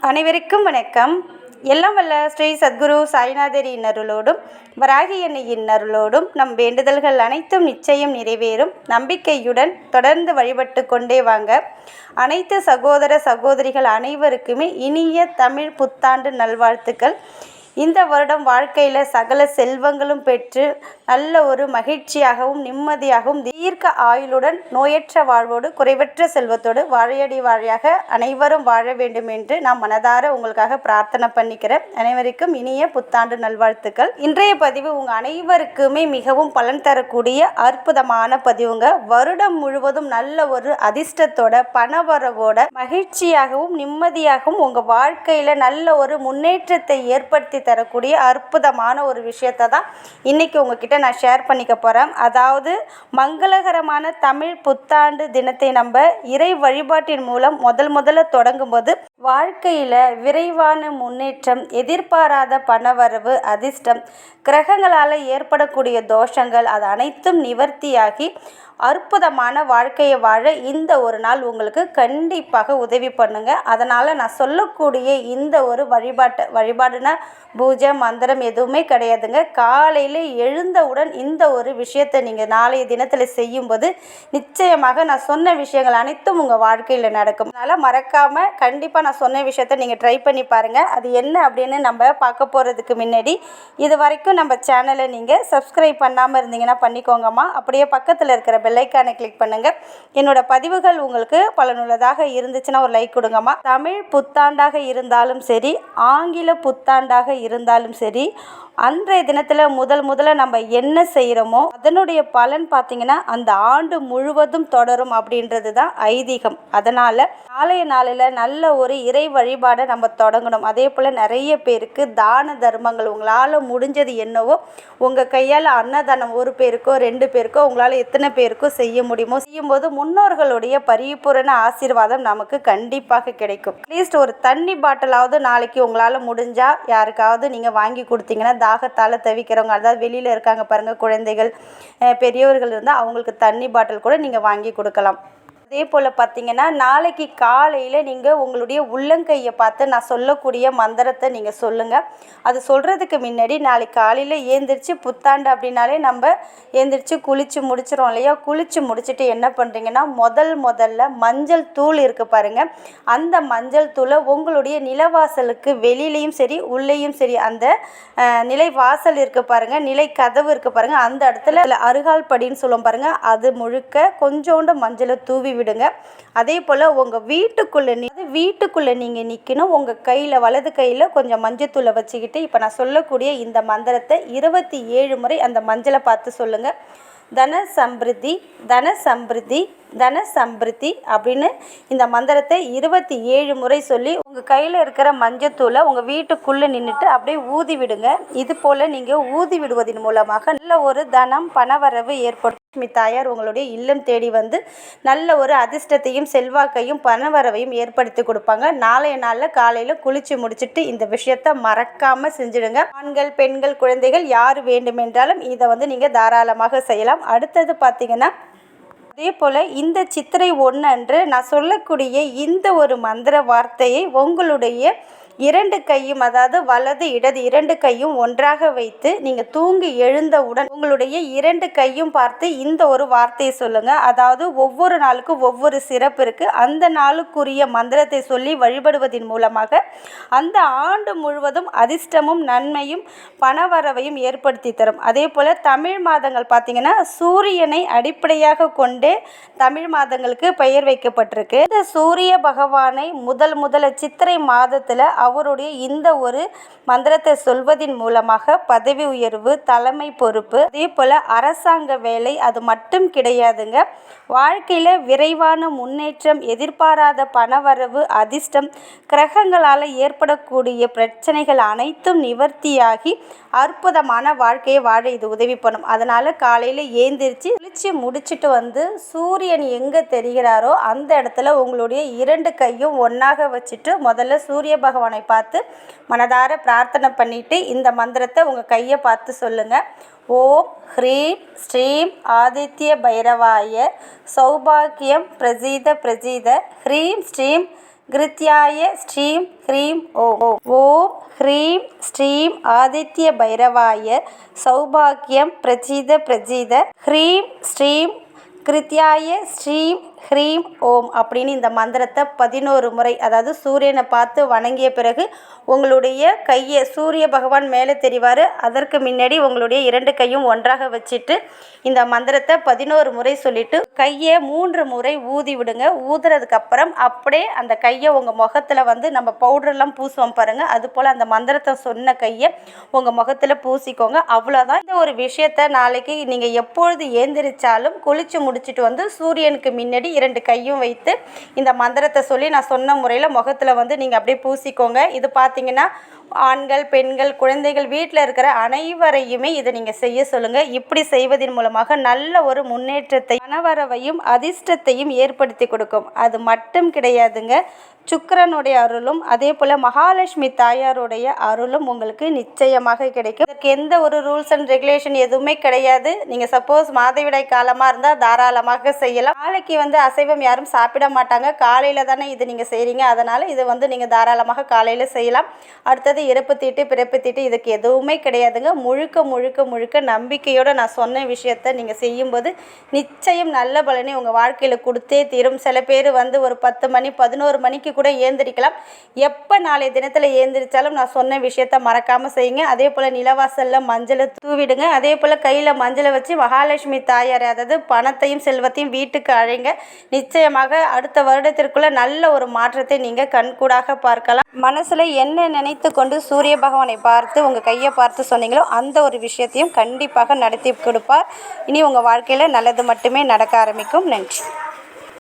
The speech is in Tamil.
அனைவருக்கும் வணக்கம். எல்லாம் வல்ல ஸ்ரீ சத்குரு சாய்நாதரின் அருளோடும் வராகி அன்னையின் அருளோடும் நம் வேண்டுதல்கள் அனைத்தும் நிச்சயம் நிறைவேறும் நம்பிக்கையுடன் தொடர்ந்து வழிபட்டு கொண்டே வாங்க. அனைத்து சகோதர சகோதரிகள் அனைவருக்குமே இனிய தமிழ் புத்தாண்டு நல்வாழ்த்துக்கள். இந்த வருடம் வாழ்க்கையில் சகல செல்வங்களும் பெற்று நல்ல ஒரு மகிழ்ச்சியாகவும் நிம்மதியாகவும் தீர்க்க ஆயுளுடன் நோயற்ற வாழ்வோடு குறைவற்ற செல்வத்தோடு வாழையடி வாழையாக அனைவரும் வாழ வேண்டும் என்று நான் மனதார உங்களுக்காக பிரார்த்தனை பண்ணிக்கிறேன். அனைவருக்கும் இனிய புத்தாண்டு நல்வாழ்த்துக்கள். இன்றைய பதிவு உங்கள் அனைவருக்குமே மிகவும் பலன் தரக்கூடிய அற்புதமான பதிவுங்க. வருடம் முழுவதும் நல்ல ஒரு அதிர்ஷ்டத்தோட பணவரவோட மகிழ்ச்சியாகவும் நிம்மதியாகவும் உங்கள் வாழ்க்கையில் நல்ல ஒரு முன்னேற்றத்தை ஏற்படுத்தி தரக்கூடிய அற்புதமான ஒரு விஷயத்தை தான் இன்றைக்கி உங்ககிட்ட நான் ஷேர் பண்ணிக்க போகிறேன். அதாவது மங்களகரமான தமிழ் புத்தாண்டு தினத்தை நம்ம இறை வழிபாட்டின் மூலம் முதல்ல தொடங்கும்போது வாழ்க்கையில் விரைவான முன்னேற்றம், எதிர்பாராத பணவரவு, அதிர்ஷ்டம், கிரகங்களால் ஏற்படக்கூடிய தோஷங்கள் அது அனைத்தும் நிவர்த்தியாகி அற்புதமான வாழ்க்கையை வாழ இந்த ஒரு நாள் உங்களுக்கு கண்டிப்பாக உதவி பண்ணுங்க. அதனால் நான் சொல்லக்கூடிய இந்த ஒரு வழிபாடுனா பூஜை மந்திரம் எதுவுமே கிடையாதுங்க. காலையில் எழுந்தவுடன் இந்த ஒரு விஷயத்தை நீங்கள் நாளைய தினத்தில் செய்யும்போது நிச்சயமாக நான் சொன்ன விஷயங்கள் அனைத்தும் உங்கள் வாழ்க்கையில் நடக்கும். அதனால் மறக்காமல் கண்டிப்பாக நான் சொன்ன விஷயத்தை நீங்கள் ட்ரை பண்ணி பாருங்கள். அது என்ன அப்படின்னு நம்ம பார்க்க போகிறதுக்கு முன்னாடி இது வரைக்கும் நம்ம சேனலை நீங்கள் சப்ஸ்கிரைப் பண்ணாமல் இருந்தீங்கன்னா பண்ணிக்கோங்கம்மா. அப்படியே பக்கத்தில் இருக்கிற பெல்லைக்கானை கிளிக் பண்ணுங்கள். என்னோடய பதிவுகள் உங்களுக்கு பலனுள்ளதாக இருந்துச்சுன்னா ஒரு லைக் கொடுங்கம்மா. தமிழ் புத்தாண்டாக இருந்தாலும் சரி, ஆங்கில புத்தாண்டாக இருந்தாலும் சரி, அன்றைய தினத்தில் முதல்ல நம்ம என்ன செய்கிறோமோ அதனுடைய பலன் பார்த்திங்கன்னா அந்த ஆண்டு முழுவதும் தொடரும் அப்படின்றது தான் ஐதீகம். அதனால் நாளைய நாளில் நல்ல ஒரு இறை வழிபாடை நம்ம தொடங்கணும். அதே போல் நிறைய பேருக்கு தான தர்மங்கள் உங்களால் முடிஞ்சது என்னவோ உங்கள் கையால் அன்னதானம் ஒரு பேருக்கோ 2 பேருக்கோ உங்களால் எத்தனை பேருக்கோ செய்ய முடியுமோ செய்யும்போது முன்னோர்களுடைய பரிபூரண ஆசீர்வாதம் நமக்கு கண்டிப்பாக கிடைக்கும். அட்லீஸ்ட் ஒரு தண்ணி பாட்டிலாவது நாளைக்கு உங்களால் முடிஞ்சால் யாருக்காவது நீங்கள் வாங்கி கொடுத்தீங்கன்னா, தாகத்தால் தவிக்கிறவங்க, அதாவது வெளியில் இருக்காங்க பாருங்கள், குழந்தைகள் பெரியவர்கள் இருந்தால் அவங்களுக்கு தண்ணி பாட்டில் கூட நீங்கள் வாங்கி கொடுக்கலாம். அதே போல் பார்த்திங்கன்னா நாளைக்கு காலையில் நீங்கள் உங்களுடைய உள்ளங்கையை பார்த்து நான் சொல்லக்கூடிய மந்திரத்தை நீங்கள் சொல்லுங்கள். அது சொல்கிறதுக்கு முன்னாடி நாளைக்கு காலையில் ஏந்திரிச்சு புத்தாண்டு அப்படின்னாலே நம்ம ஏந்திரிச்சு குளித்து முடிச்சிடும் இல்லையா? குளித்து முடிச்சுட்டு என்ன பண்ணுறீங்கன்னா முதல்ல மஞ்சள் தூள் இருக்குது பாருங்கள், அந்த மஞ்சள் தூளை உங்களுடைய நிலவாசலுக்கு வெளியிலையும் சரி உள்ளேயும் சரி அந்த நிலை வாசல் இருக்குது பாருங்கள், நிலை கதவு இருக்குது பாருங்கள், அந்த இடத்துல அருகால் படின்னு சொல்லுவோம் பாருங்கள், அது முழுக்க கொஞ்சோண்டு மஞ்சளை தூவி விடுங்க. அதே போல் உங்கள் வீட்டுக்குள்ளே நீங்கள் நிற்கணும். உங்கள் கையில் வலது கையில் கொஞ்சம் மஞ்சத்தூளை வச்சுக்கிட்டு இப்போ நான் சொல்லக்கூடிய இந்த மந்திரத்தை 27 முறை அந்த மஞ்சளை பார்த்து சொல்லுங்கள். தன சம்பிருத்தி தன சம்பிருத்தி தன சம்பிருத்தி அப்படின்னு இந்த மந்திரத்தை 27 முறை சொல்லி உங்கள் கையில் இருக்கிற மஞ்சத்தூளை உங்கள் வீட்டுக்குள்ளே நின்றுட்டு அப்படியே ஊதி விடுங்க. இது போல் நீங்கள் ஊதி விடுவதன் மூலமாக நல்ல ஒரு தனம் பணவரவு ஏற்படும். தாயார் உங்களுடைய இல்லம் தேடி வந்து நல்ல ஒரு அதிர்ஷ்டத்தையும் செல்வாக்கையும் பணவரவையும் ஏற்படுத்தி கொடுப்பாங்க. நாளைய நாளில் காலையில் குளித்து முடிச்சுட்டு இந்த விஷயத்தை மறக்காமல் செஞ்சுடுங்க. ஆண்கள் பெண்கள் குழந்தைகள் யார் வேண்டுமென்றாலும் இதை வந்து நீங்கள் தாராளமாக செய்யலாம். அடுத்தது பார்த்திங்கன்னா அதே போல் இந்த சித்திரை 1 அன்று நான் சொல்லக்கூடிய இந்த ஒரு மந்திர வார்த்தையை உங்களுடைய 2 கையும், அதாவது வலது இடது 2 கையும் ஒன்றாக வைத்து நீங்கள் தூங்கி எழுந்தவுடன் உங்களுடைய 2 கையும் பார்த்து இந்த ஒரு வார்த்தையை சொல்லுங்கள். அதாவது ஒவ்வொரு நாளுக்கும் ஒவ்வொரு சிறப்பு இருக்குது. அந்த நாளுக்குரிய மந்திரத்தை சொல்லி வழிபடுவதன் மூலமாக அந்த ஆண்டு முழுவதும் அதிர்ஷ்டமும் நன்மையும் பணவரவையும் ஏற்படுத்தி தரும். அதே போல் தமிழ் மாதங்கள் பார்த்திங்கன்னா சூரியனை அடிப்படையாக கொண்டே தமிழ் மாதங்களுக்கு பெயர் வைக்கப்பட்டிருக்கு. இந்த சூரிய பகவானை முதல்ல சித்திரை மாதத்தில் அவருடைய இந்த ஒரு மந்திரத்தை சொல்வதின் மூலமாக பதவி உயர்வு, தலைமை பொறுப்பு, அதே போல் அரசாங்க வேலை அது மட்டும் கிடையாதுங்க. வாழ்க்கையில் விரைவான முன்னேற்றம், எதிர்பாராத பணவரவு, அதிர்ஷ்டம், கிரகங்களால் ஏற்படக்கூடிய பிரச்சனைகள் அனைத்தும் நிவர்த்தியாகி அற்புதமான வாழ்க்கையை வாழ இது உதவி பண்ணும். அதனால் காலையில் ஏந்திரிச்சு குளிச்சு முடிச்சுட்டு வந்து சூரியன் எங்கே தெரிகிறாரோ அந்த இடத்துல உங்களுடைய 2 கையும் ஒன்றாக வச்சுட்டு முதல்ல சூரிய பகவானை பார்த்து மனதார பிரார்த்தனை பண்ணிவிட்டு இந்த மந்திரத்தை உங்கள் கையை பார்த்து சொல்லுங்கள். ஓம் ஹ்ரீம் ஸ்ரீம் ஆதித்ய பைரவாய சௌபாகியம் பிரசீத ஹ்ரீம் ஸ்ரீம் கிருத்யாய ஸ்ரீம் ஹ்ரீம் ஓம். ஓம் ஹ்ரீம் ஸ்ரீம் ஆதித்ய பைரவாய சௌபாக்கியம் பிரஜித ஹ்ரீம் ஸ்ரீம் கிருத்யாய ஸ்ரீம் ஹ்ரீம் ஓம் அப்படின்னு இந்த மந்திரத்தை 11 முறை, அதாவது சூரியனை பார்த்து வணங்கிய பிறகு உங்களுடைய கையை, சூரிய பகவான் மேலே தெரிவார், அதற்கு முன்னாடி உங்களுடைய 2 கையும் ஒன்றாக வச்சுட்டு இந்த மந்திரத்தை 11 முறை சொல்லிவிட்டு கையை 3 முறை ஊதி விடுங்க. ஊதுறதுக்கப்புறம் அப்படியே அந்த கையை உங்கள் முகத்தில் வந்து நம்ம பவுடர்லாம் பூசுவோம் பாருங்கள், அது போல் அந்த மந்திரத்தை சொன்ன கையை உங்கள் முகத்தில் பூசிக்கோங்க. அவ்வளோதான். இந்த ஒரு விஷயத்தை நாளைக்கு நீங்கள் எப்பொழுது ஏந்திரிச்சாலும் குளித்து முடிச்சுட்டு வந்து சூரியனுக்கு முன்னாடி 2 கையும் வைத்து இந்த மந்திரத்தை சொல்லி நான் சொன்ன முறையில் முகத்தில் வந்து நீங்கள் அப்படியே பூசிக்கோங்க. இது பார்த்தீங்கன்னா ஆண்கள், பெண்கள், குழந்தைகள், வீட்டில் இருக்கிற அனைவரையுமே இதை நீங்கள் செய்ய சொல்லுங்கள். இப்படி செய்வதன் மூலமாக நல்ல ஒரு முன்னேற்றத்தை, பணவரவையும் அதிர்ஷ்டத்தையும் ஏற்படுத்தி கொடுக்கும். அது மட்டும் கிடையாதுங்க, சுக்கிரனுடைய அருளும் அதே போல் மகாலட்சுமி தாயாருடைய அருளும் உங்களுக்கு நிச்சயமாக கிடைக்கும். இதற்கு எந்த ஒரு ரூல்ஸ் அண்ட் ரெகுலேஷன் எதுவுமே கிடையாது. நீங்கள் சப்போஸ் மாதவிடாய் காலமாக இருந்தால் தாராளமாக செய்யலாம். நாளைக்கு வந்து அசைவம் யாரும் சாப்பிட மாட்டாங்க, காலையில் தானே இது நீங்கள் செய்கிறீங்க, அதனால் இது வந்து நீங்கள் தாராளமாக காலையில் செய்யலாம். அடுத்தது இறப்பு தீட்டு, பிறப்பு தீட்டு, இதுக்கு எதுவுமே கிடையாதுங்க. முழுக்க நம்பிக்கையோடு நான் சொன்ன விஷயத்தை நீங்கள் செய்யும்போது நிச்சயம் நல்ல பலனை உங்கள் வாழ்க்கையில் கொடுத்தே தீரும். சில பேர் வந்து ஒரு 10 மணி 11 மணிக்கு கூட ஏந்திரிக்கலாம். எப்போ நாளைய தினத்தில் ஏந்திரிச்சாலும் நான் சொன்ன விஷயத்த மறக்காமல் செய்யுங்க. அதே போல் நிலவாசலில் மஞ்சளை தூவிடுங்க. அதே போல் கையில் மஞ்சளை வச்சு மகாலட்சுமி தாயார், அதாவது பணத்தையும் செல்வத்தையும் வீட்டுக்கு அழைங்க. நிச்சயமாக அடுத்த வருடத்திற்குள்ள நல்ல ஒரு மாற்றத்தை நீங்கள் கண்கூடாக பார்க்கலாம். மனசில் என்ன நினைத்து கொண்டு சூரிய பகவானை பார்த்து உங்கள் கையை பார்த்து சொன்னீங்களோ அந்த ஒரு விஷயத்தையும் கண்டிப்பாக நடத்தி கொடுப்பார். இனி உங்கள் வாழ்க்கையில் நல்லது மட்டுமே நடக்க ஆரம்பிக்கும். நன்றி.